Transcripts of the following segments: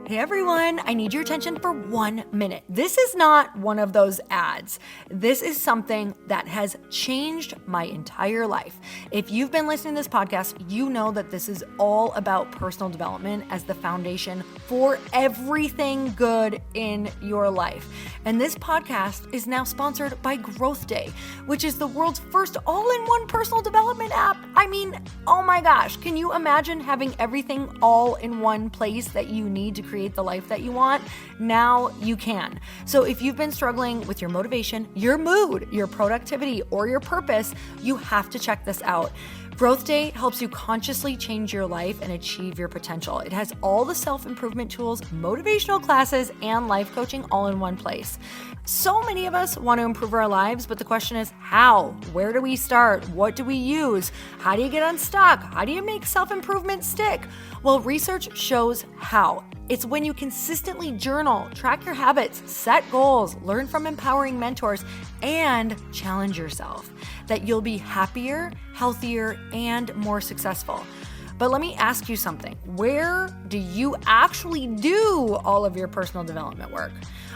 Hey everyone, I need your attention for 1 minute. This is not one of those ads. This is something that has changed my entire life. If you've been listening to this podcast, you know that this is all about personal development as the foundation for everything good in your life. And this podcast is now sponsored by Growth Day, which is the world's first all-in-one personal development app. I mean, oh my gosh, can you imagine having everything all in one place that you need to create the life that you want? Now you can. So if you've been struggling with your motivation, your mood, your productivity, or your purpose, you have to check this out. Growth Day helps you consciously change your life and achieve your potential. It has all the self-improvement tools, motivational classes, and life coaching all in one place. So many of us want to improve our lives, but the question is how? Where do we start? What do we use? How do you get unstuck? How do you make self-improvement stick? Well, research shows how. It's when you consistently journal, track your habits, set goals, learn from empowering mentors, and challenge yourself that you'll be happier, healthier, and more successful. But let me ask you something. Where do you actually do all of your personal development work?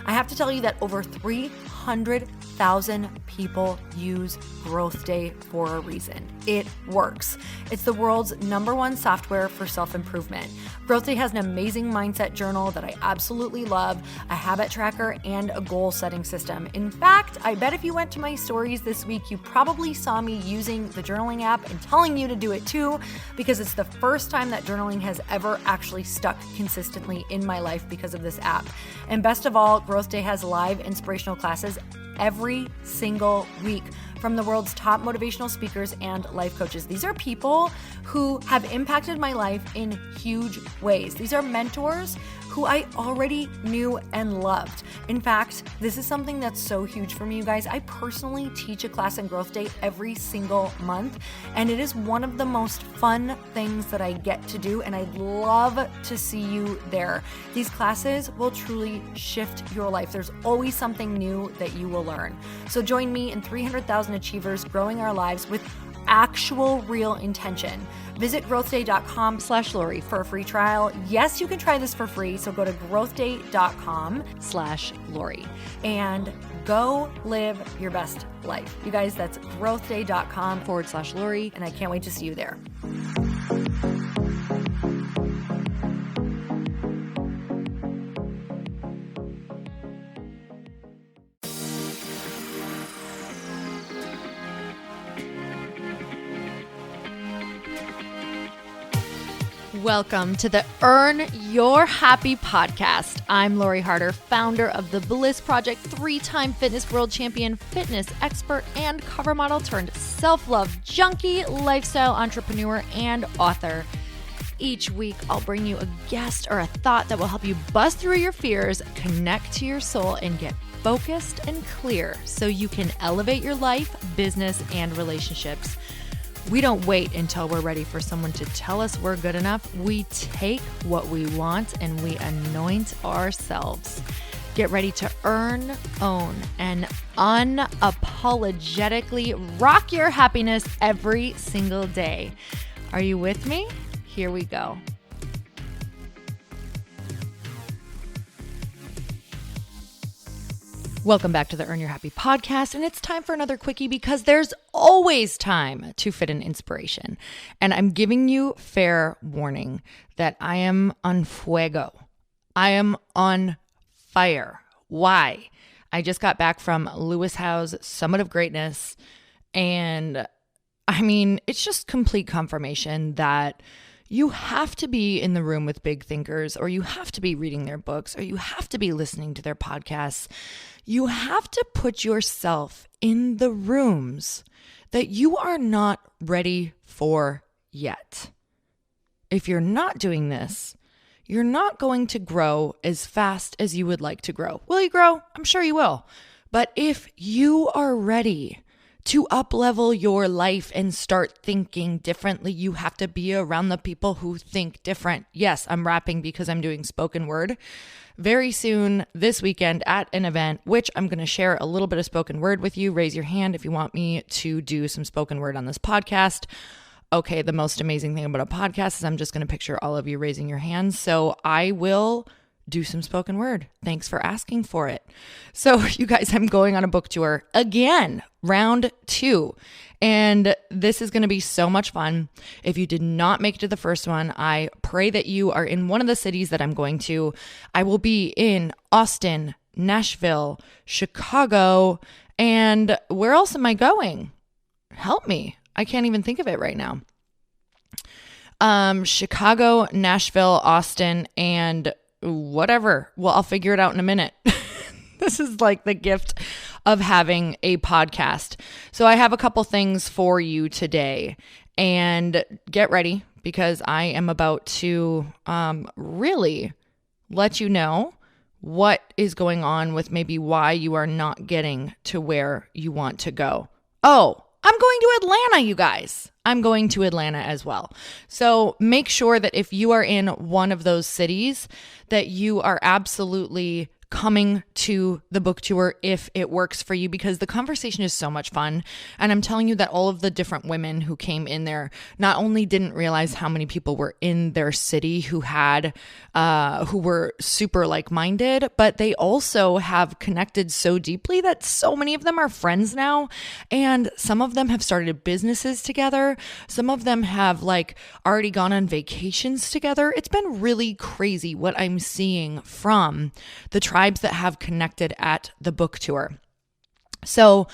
I have to tell you that over 300,000 people use Growth Day for a reason. It works. It's the world's #1 software for self-improvement. Growth Day has an amazing mindset journal that I absolutely love, a habit tracker, and a goal-setting system. In fact, I bet if you went to my stories this week, you probably saw me using the journaling app and telling you to do it too, because it's the first time that journaling has ever actually stuck consistently in my life because of this app. And best of all, Growth Day has live inspirational classes every single week from the world's top motivational speakers and life coaches. These are people who have impacted my life in huge ways. These are mentors who I already knew and loved. In fact, this is something that's so huge for me, you guys. I personally teach a class in Growth Day every single month, and it is one of the most fun things that I get to do, and I'd love to see you there. These classes will truly shift your life. There's always something new that you will learn. So join me and 300,000 achievers growing our lives with actual real intention. Visit growthday.com/Lori for a free trial. Yes, you can try this for free. So go to growthday.com/Lori and go live your best life. You guys, that's growthday.com/Lori. And I can't wait to see you there. Welcome to the Earn Your Happy podcast. I'm Lori Harder, founder of The Bliss Project, 3-time fitness world champion, fitness expert, and cover model turned self-love junkie, lifestyle entrepreneur, and author. Each week, I'll bring you a guest or a thought that will help you bust through your fears, connect to your soul, and get focused and clear so you can elevate your life, business, and relationships. We don't wait until we're ready for someone to tell us we're good enough. We take what we want and we anoint ourselves. Get ready to earn, own, and unapologetically rock your happiness every single day. Are you with me? Here we go. Welcome back to the Earn Your Happy podcast, and it's time for another quickie because there's always time to fit in inspiration. And I'm giving you fair warning that I am on fuego. I am on fire. Why? I just got back from Lewis Howe's Summit of Greatness, and I mean, it's just complete confirmation that you have to be in the room with big thinkers, or you have to be reading their books, or you have to be listening to their podcasts. You have to put yourself in the rooms that you are not ready for yet. If you're not doing this, you're not going to grow as fast as you would like to grow. Will you grow? I'm sure you will. But if you are ready to up-level your life and start thinking differently, you have to be around the people who think different. Yes, I'm rapping because I'm doing spoken word. Very soon this weekend at an event, which I'm going to share a little bit of spoken word with you. Raise your hand if you want me to do some spoken word on this podcast. Okay, the most amazing thing about a podcast is I'm just going to picture all of you raising your hands. So I will do some spoken word. Thanks for asking for it. So you guys, I'm going on a book tour again, round 2. And this is going to be so much fun. If you did not make it to the first one, I pray that you are in one of the cities that I'm going to. I will be in Austin, Nashville, Chicago, and where else am I going? Help me. I can't even think of it right now. Chicago, Nashville, Austin, and whatever. Well, I'll figure it out in a minute. This is like the gift of having a podcast. So I have a couple things for you today, and get ready because I am about to really let you know what is going on with maybe why you are not getting to where you want to go. Oh, I'm going to Atlanta, you guys. I'm going to Atlanta as well. So make sure that if you are in one of those cities, that you are absolutely coming to the book tour if it works for you, because the conversation is so much fun. And I'm telling you that all of the different women who came in there not only didn't realize how many people were in their city who were super like-minded, but they also have connected so deeply that so many of them are friends now. And some of them have started businesses together. Some of them have already gone on vacations together. It's been really crazy what I'm seeing from the tribes that have connected at the book tour. So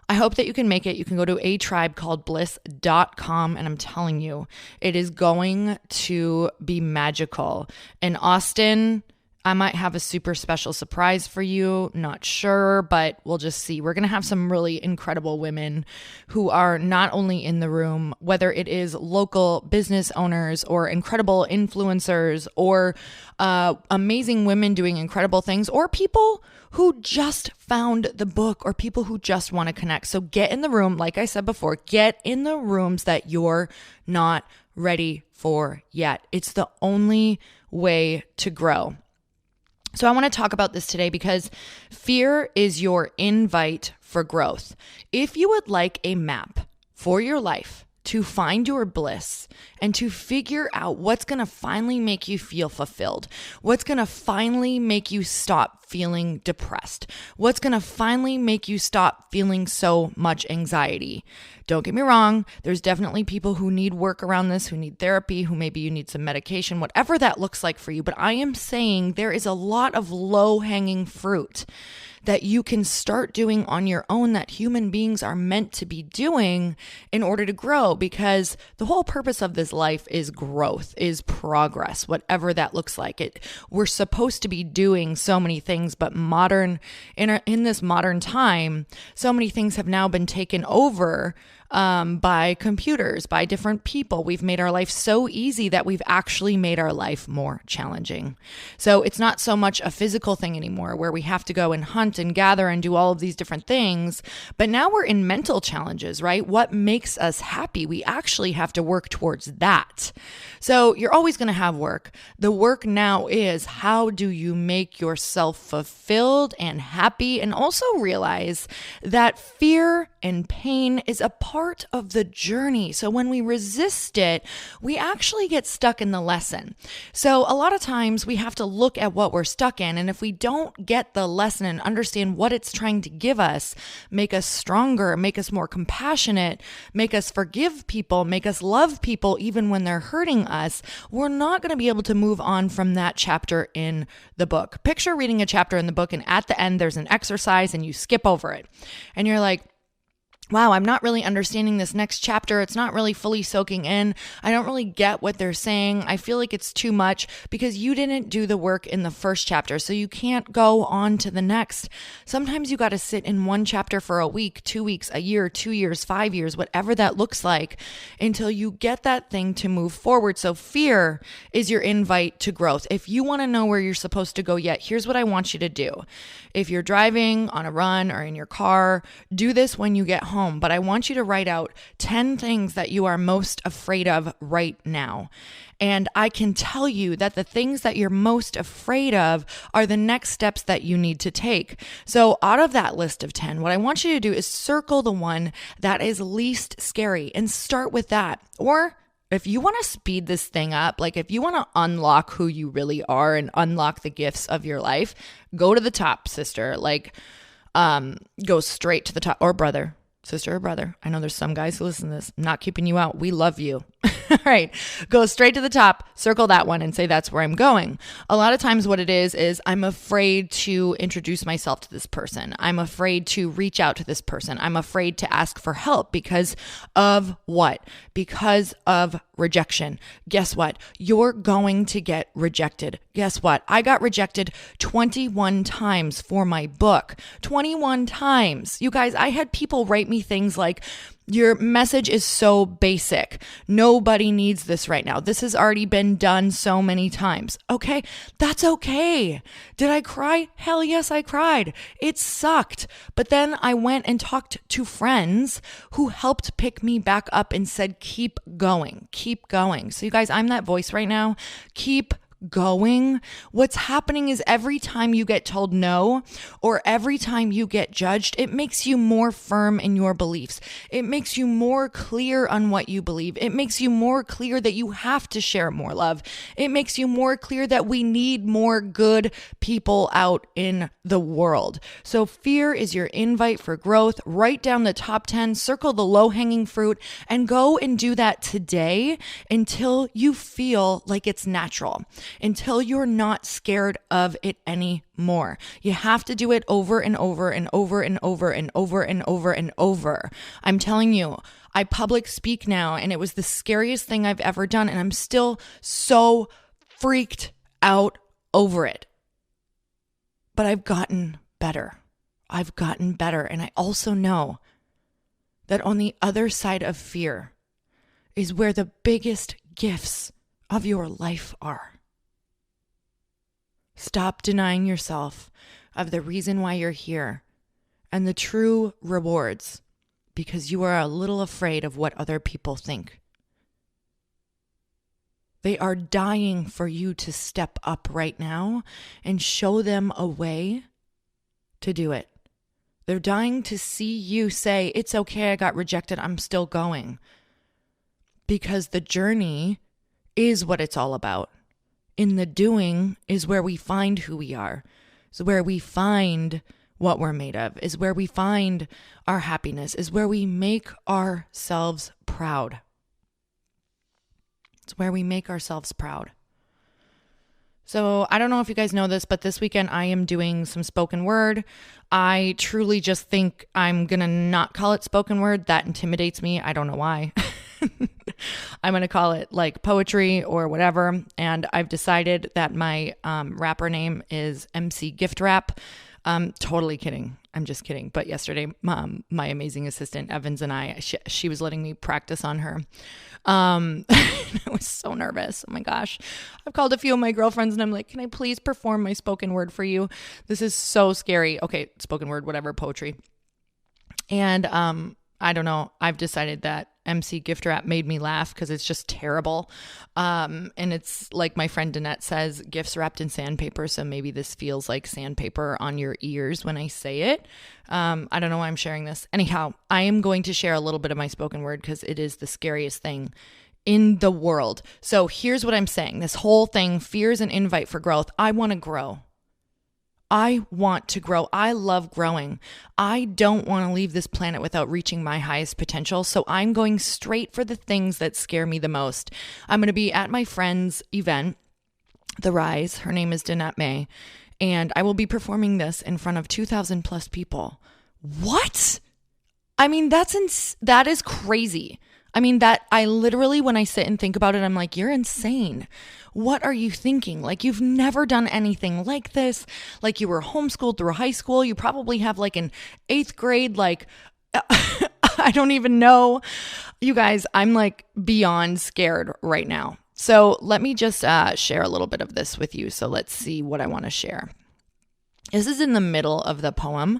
I hope that you can make it. You can go to atribecalledbliss.com, and I'm telling you, it is going to be magical. In Austin, I might have a super special surprise for you. Not sure, but we'll just see. We're going to have some really incredible women who are not only in the room, whether it is local business owners or incredible influencers or amazing women doing incredible things, or people who just found the book, or people who just want to connect. So get in the room. Like I said before, get in the rooms that you're not ready for yet. It's the only way to grow. So I want to talk about this today because fear is your invite for growth. If you would like a map for your life to find your bliss and to figure out what's going to finally make you feel fulfilled, what's going to finally make you stop feeling depressed, what's going to finally make you stop feeling so much anxiety. Don't get me wrong, there's definitely people who need work around this, who need therapy, who maybe you need some medication, whatever that looks like for you. But I am saying there is a lot of low-hanging fruit that you can start doing on your own, that human beings are meant to be doing in order to grow, because the whole purpose of this life is growth, is progress, whatever that looks like. We're supposed to be doing so many things, but in this modern time, so many things have now been taken over by computers, by different people. We've made our life so easy that we've actually made our life more challenging. So it's not so much a physical thing anymore where we have to go and hunt and gather and do all of these different things, but now we're in mental challenges, right? What makes us happy? We actually have to work towards that. So you're always going to have work. The work now is, how do you make yourself fulfilled and happy, and also realize that fear and pain is a part of the journey. So when we resist it, we actually get stuck in the lesson. So a lot of times we have to look at what we're stuck in. And if we don't get the lesson and understand what it's trying to give us, make us stronger, make us more compassionate, make us forgive people, make us love people even when they're hurting us, we're not going to be able to move on from that chapter in the book. Picture reading a chapter in the book, and at the end there's an exercise and you skip over it. And you're like, wow, I'm not really understanding this next chapter. It's not really fully soaking in. I don't really get what they're saying. I feel like it's too much, because you didn't do the work in the first chapter. So you can't go on to the next. Sometimes you got to sit in one chapter for a week, 2 weeks, a year, 2 years, 5 years, whatever that looks like, until you get that thing to move forward. So fear is your invite to growth. If you want to know where you're supposed to go yet, here's what I want you to do. If you're driving on a run or in your car, do this when you get home. But I want you to write out 10 things that you are most afraid of right now. And I can tell you that the things that you're most afraid of are the next steps that you need to take. So out of that list of 10, what I want you to do is circle the one that is least scary and start with that. Or If you want to speed this thing up, like if you want to unlock who you really are and unlock the gifts of your life, go to the top, sister. Like, go straight to the top, or brother, sister or brother. I know there's some guys who listen to this. I'm not keeping you out. We love you. All right. Go straight to the top, circle that one and say that's where I'm going. A lot of times what it is I'm afraid to introduce myself to this person. I'm afraid to reach out to this person. I'm afraid to ask for help because of what? Because of rejection. Guess what? You're going to get rejected. Guess what? I got rejected 21 times for my book. 21 times. You guys, I had people write me things like, your message is so basic. Nobody needs this right now. This has already been done so many times. Okay, that's okay. Did I cry? Hell yes, I cried. It sucked. But then I went and talked to friends who helped pick me back up and said, keep going, keep going. So you guys, I'm that voice right now. Keep going. What's happening is every time you get told no, or every time you get judged, it makes you more firm in your beliefs. It makes you more clear on what you believe. It makes you more clear that you have to share more love. It makes you more clear that we need more good people out in the world. So fear is your invite for growth. Write down the top 10, circle the low-hanging fruit, and go and do that today until you feel like it's natural. Until you're not scared of it anymore. You have to do it over and over and over and over and over and over and over. I'm telling you, I public speak now, and it was the scariest thing I've ever done, and I'm still so freaked out over it. But I've gotten better. I've gotten better, and I also know that on the other side of fear is where the biggest gifts of your life are. Stop denying yourself of the reason why you're here and the true rewards, because you are a little afraid of what other people think. They are dying for you to step up right now and show them a way to do it. They're dying to see you say, it's okay, I got rejected, I'm still going. Because the journey is what it's all about. In the doing is where we find who we are. It's where we find what we're made of. Is where we find our happiness. Is where we make ourselves proud. It's where we make ourselves proud. So I don't know if you guys know this, but this weekend I am doing some spoken word. I truly just think I'm going to not call it spoken word. That intimidates me. I don't know why. I'm going to call it like poetry or whatever. And I've decided that my rapper name is MC Gift Wrap. Totally kidding. I'm just kidding. But yesterday, my amazing assistant, Evans, and I, she was letting me practice on her. I was so nervous. Oh my gosh. I've called a few of my girlfriends and I'm like, can I please perform my spoken word for you? This is so scary. Okay, spoken word, whatever, poetry. And I don't know. I've decided that MC Gift Wrap made me laugh because it's just terrible. And it's like my friend Danette says, gifts wrapped in sandpaper. So maybe this feels like sandpaper on your ears when I say it. I don't know why I'm sharing this. Anyhow, I am going to share a little bit of my spoken word because it is the scariest thing in the world. So here's what I'm saying. This whole thing, fear is an invite for growth. I want to grow. I want to grow. I love growing. I don't want to leave this planet without reaching my highest potential. So I'm going straight for the things that scare me the most. I'm going to be at my friend's event, The Rise. Her name is Danette May. And I will be performing this in front of 2,000 plus people. What? I mean, that is crazy. I mean, that I literally, when I sit and think about it, I'm like, you're insane. What are you thinking? Like, you've never done anything like this. Like, you were homeschooled through high school. You probably have like an 8th grade, like, I don't even know. You guys, I'm like beyond scared right now. So let me just share a little bit of this with you. So let's see what I want to share. This is in the middle of the poem.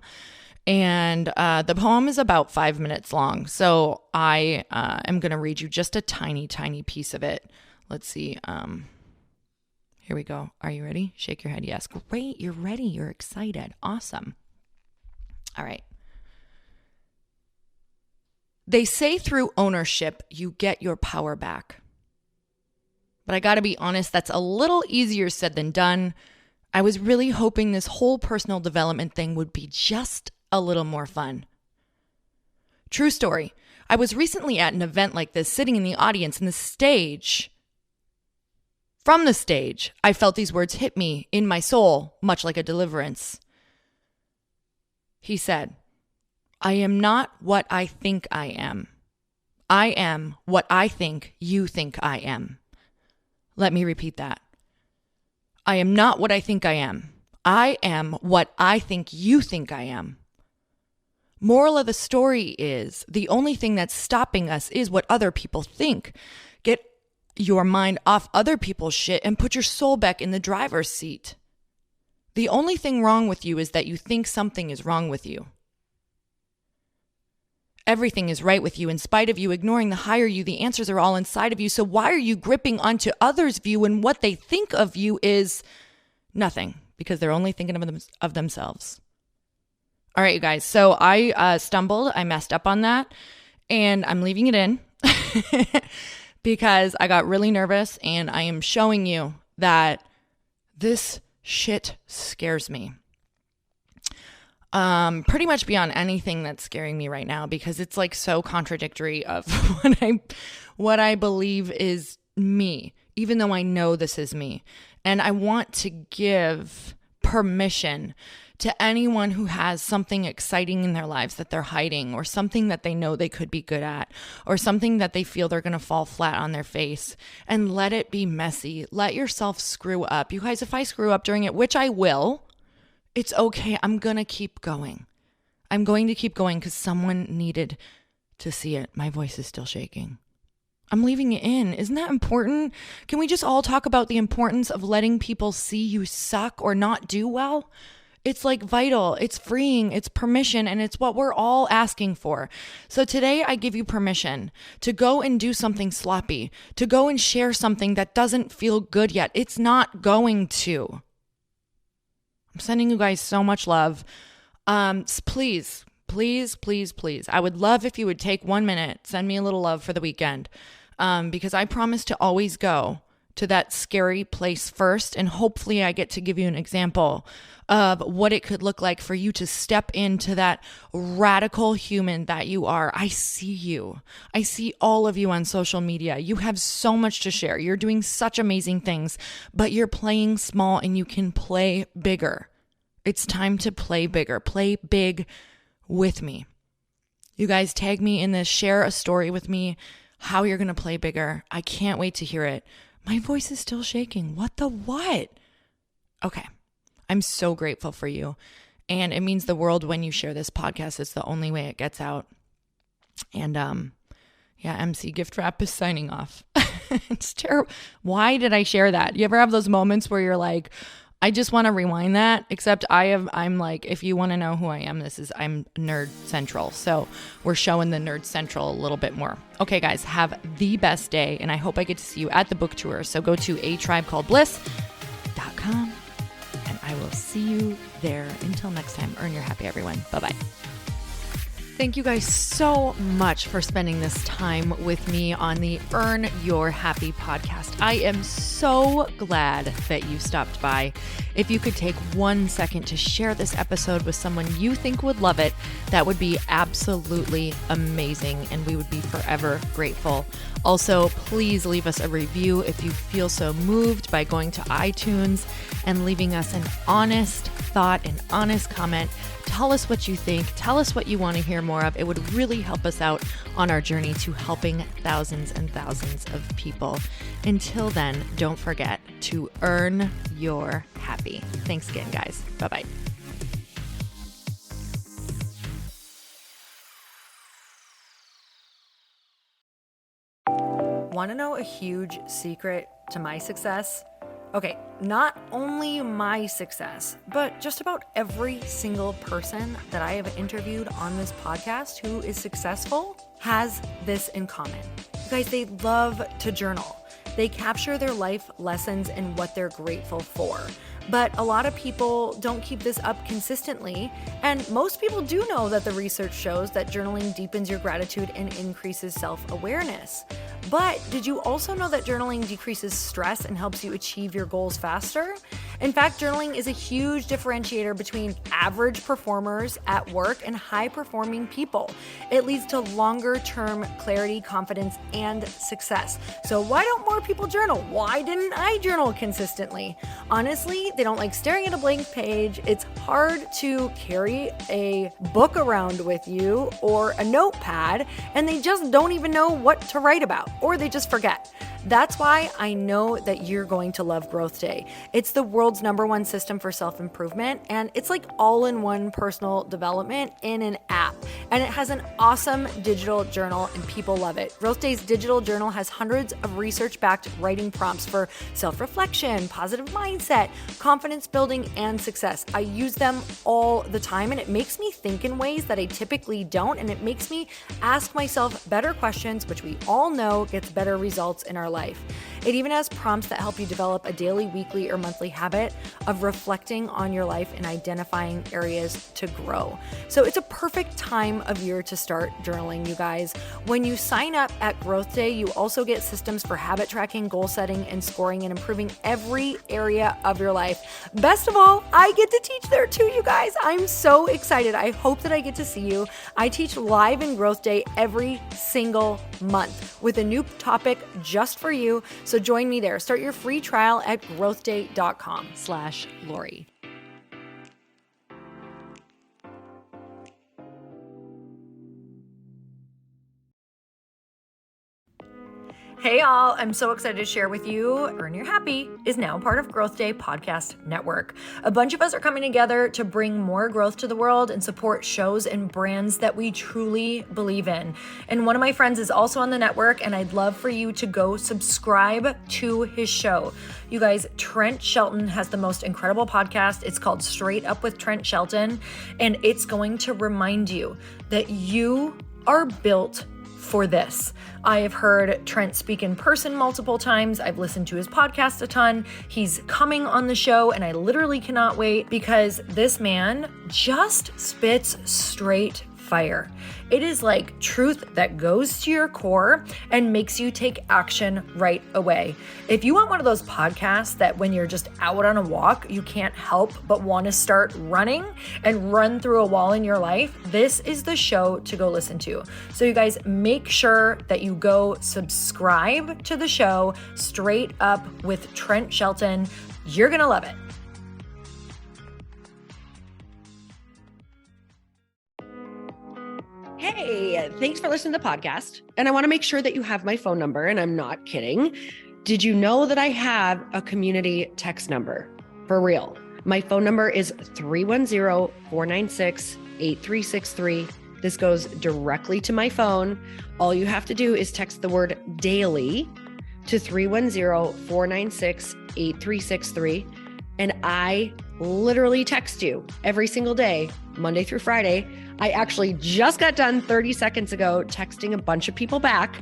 And the poem is about 5 minutes long. So I am going to read you just a tiny, tiny piece of it. Let's see. Here we go. Are you ready? Shake your head. Yes. Great. You're ready. You're excited. Awesome. All right. They say through ownership, you get your power back. But I gotta be honest, that's a little easier said than done. I was really hoping this whole personal development thing would be just a little more fun. True story. I was recently at an event like this, sitting in the audience, and from the stage, I felt these words hit me in my soul, much like a deliverance. He said, "I am not what I think I am. I am what I think you think I am." Let me repeat that. I am not what I think I am. I am what I think you think I am. Moral of the story is the only thing that's stopping us is what other people think. Get your mind off other people's shit and put your soul back in the driver's seat. The only thing wrong with you is that you think something is wrong with you. Everything is right with you in spite of you ignoring the higher you. The answers are all inside of you. So why are you gripping onto others' view when what they think of you is nothing? Because they're only thinking of themselves. All right, you guys. So I stumbled. I messed up on that. And I'm leaving it in because I got really nervous. And I am showing you that this shit scares me. Pretty much beyond anything that's scaring me right now, because it's like so contradictory of what I believe is me, even though I know this is me. And I want to give permission to anyone who has something exciting in their lives that they're hiding, or something that they know they could be good at, or something that they feel they're going to fall flat on their face, and let it be messy. Let yourself screw up. You guys, if I screw up during it, which I will, it's okay. I'm going to keep going. I'm going to keep going because someone needed to see it. My voice is still shaking. I'm leaving it in. Isn't that important? Can we just all talk about the importance of letting people see you suck or not do well? It's like vital. It's freeing. It's permission. And it's what we're all asking for. So today I give you permission to go and do something sloppy, to go and share something that doesn't feel good yet. It's not going to. I'm sending you guys so much love. Please, please, please, please. I would love if you would take 1 minute, send me a little love for the weekend, because I promise to always go to that scary place first. And hopefully I get to give you an example of what it could look like for you to step into that radical human that you are. I see you. I see all of you on social media. You have so much to share. You're doing such amazing things, but you're playing small and you can play bigger. It's time to play bigger. Play big with me. You guys tag me in this, share a story with me, how you're going to play bigger. I can't wait to hear it. My voice is still shaking. What? Okay. I'm so grateful for you. And it means the world when you share this podcast. It's the only way it gets out. And MC Gift Wrap is signing off. It's terrible. Why did I share that? You ever have those moments where you're like, I just want to rewind that, except I'm like, if you want to know who I am, I'm Nerd Central. So we're showing the Nerd Central a little bit more. Okay, guys, have the best day. And I hope I get to see you at the book tour. So go to atribecalledbliss.com and I will see you there. Until next time, earn your happy, everyone. Bye-bye. Thank you guys so much for spending this time with me on the Earn Your Happy podcast. I am so glad that you stopped by. If you could take 1 second to share this episode with someone you think would love it, that would be absolutely amazing, and we would be forever grateful. Also, please leave us a review if you feel so moved by going to iTunes and leaving us an honest thought, an honest comment. Tell us what you think. Tell us what you want to hear more of. It would really help us out on our journey to helping thousands and thousands of people. Until then, don't forget to earn your happy. Thanks again, guys. Bye-bye. Want to know a huge secret to my success? Okay, not only my success, but just about every single person that I have interviewed on this podcast who is successful has this in common. You guys, they love to journal. They capture their life lessons and what they're grateful for. but a lot of people don't keep this up consistently. And most people do know that the research shows that journaling deepens your gratitude and increases self-awareness. But did you also know that journaling decreases stress and helps you achieve your goals faster? In fact, journaling is a huge differentiator between average performers at work and high-performing people. It leads to longer-term clarity, confidence, and success. So why don't more people journal? Why didn't I journal consistently? Honestly, they don't like staring at a blank page. It's hard to carry a book around with you or a notepad, and they just don't even know what to write about, or they just forget. That's why I know that you're going to love Growth Day. It's the world's #1 system for self-improvement, and it's like all-in-one personal development in an app. And it has an awesome digital journal, and people love it. Growth Day's digital journal has hundreds of research-backed writing prompts for self-reflection, positive mindset, confidence building, and success. I use them all the time, and it makes me think in ways that I typically don't, and it makes me ask myself better questions, which we all know gets better results in our life. It even has prompts that help you develop a daily, weekly, or monthly habit of reflecting on your life and identifying areas to grow. So it's a perfect time of year to start journaling, you guys. When you sign up at Growth Day, you also get systems for habit tracking, goal setting, and scoring, and improving every area of your life. Best of all, I get to teach there too, you guys. I'm so excited. I hope that I get to see you. I teach live in Growth Day every single month with a new topic just for you. So join me there. Start your free trial at growthday.com/Lori. Hey y'all, I'm so excited to share with you, Earn Your Happy is now part of Growth Day Podcast Network. A bunch of us are coming together to bring more growth to the world and support shows and brands that we truly believe in. And one of my friends is also on the network, and I'd love for you to go subscribe to his show. You guys, Trent Shelton has the most incredible podcast. It's called Straight Up with Trent Shelton, and it's going to remind you that you are built for this. I have heard Trent speak in person multiple times. I've listened to his podcast a ton. He's coming on the show, and I literally cannot wait because this man just spits straight fire. It is like truth that goes to your core and makes you take action right away. If you want one of those podcasts that when you're just out on a walk, you can't help but want to start running and run through a wall in your life, this is the show to go listen to. So you guys, make sure that you go subscribe to the show, Straight Up with Trent Shelton. You're going to love it. Hey, thanks for listening to the podcast. And I want to make sure that you have my phone number, and I'm not kidding. Did you know that I have a community text number? For real. My phone number is 310-496-8363. This goes directly to my phone. All you have to do is text the word daily to 310-496-8363. And I literally text you every single day, Monday through Friday. I actually just got done 30 seconds ago texting a bunch of people back,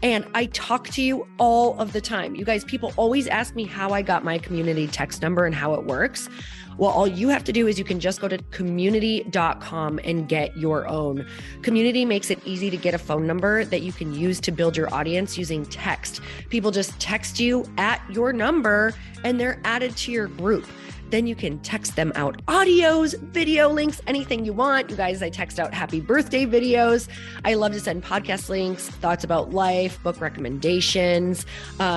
and I talk to you all of the time. You guys, people always ask me how I got my community text number and how it works. Well, all you have to do is you can just go to community.com and get your own. Community makes it easy to get a phone number that you can use to build your audience using text. People just text you at your number and they're added to your group. Then you can text them out audios, video links, anything you want. You guys, I text out happy birthday videos. I love to send podcast links, thoughts about life, book recommendations,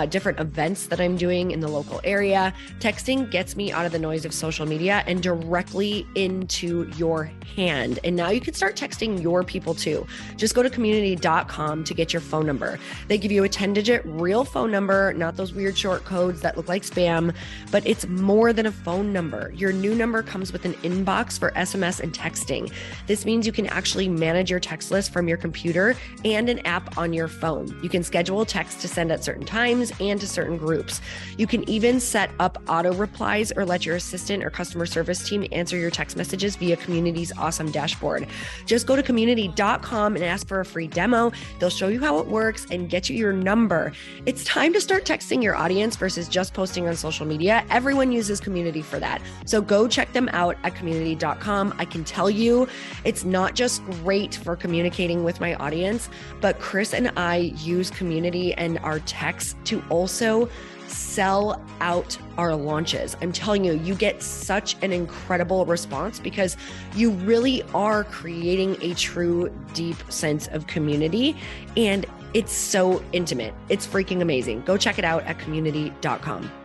different events that I'm doing in the local area. Texting gets me out of the noise of social media and directly into your hand. And now you can start texting your people too. Just go to community.com to get your phone number. They give you a 10-digit real phone number, not those weird short codes that look like spam, but it's more than a phone number. Your new number comes with an inbox for SMS and texting. This means you can actually manage your text list from your computer and an app on your phone. You can schedule text to send at certain times and to certain groups. You can even set up auto replies or let your assistant or customer service team answer your text messages via Community's awesome dashboard. Just go to community.com and ask for a free demo. They'll show you how it works and get you your number. It's time to start texting your audience versus just posting on social media. Everyone uses Community for that. So go check them out at community.com. I can tell you it's not just great for communicating with my audience, but Chris and I use community and our texts to also sell out our launches. I'm telling you, you get such an incredible response because you really are creating a true, deep sense of community. And it's so intimate. It's freaking amazing. Go check it out at community.com.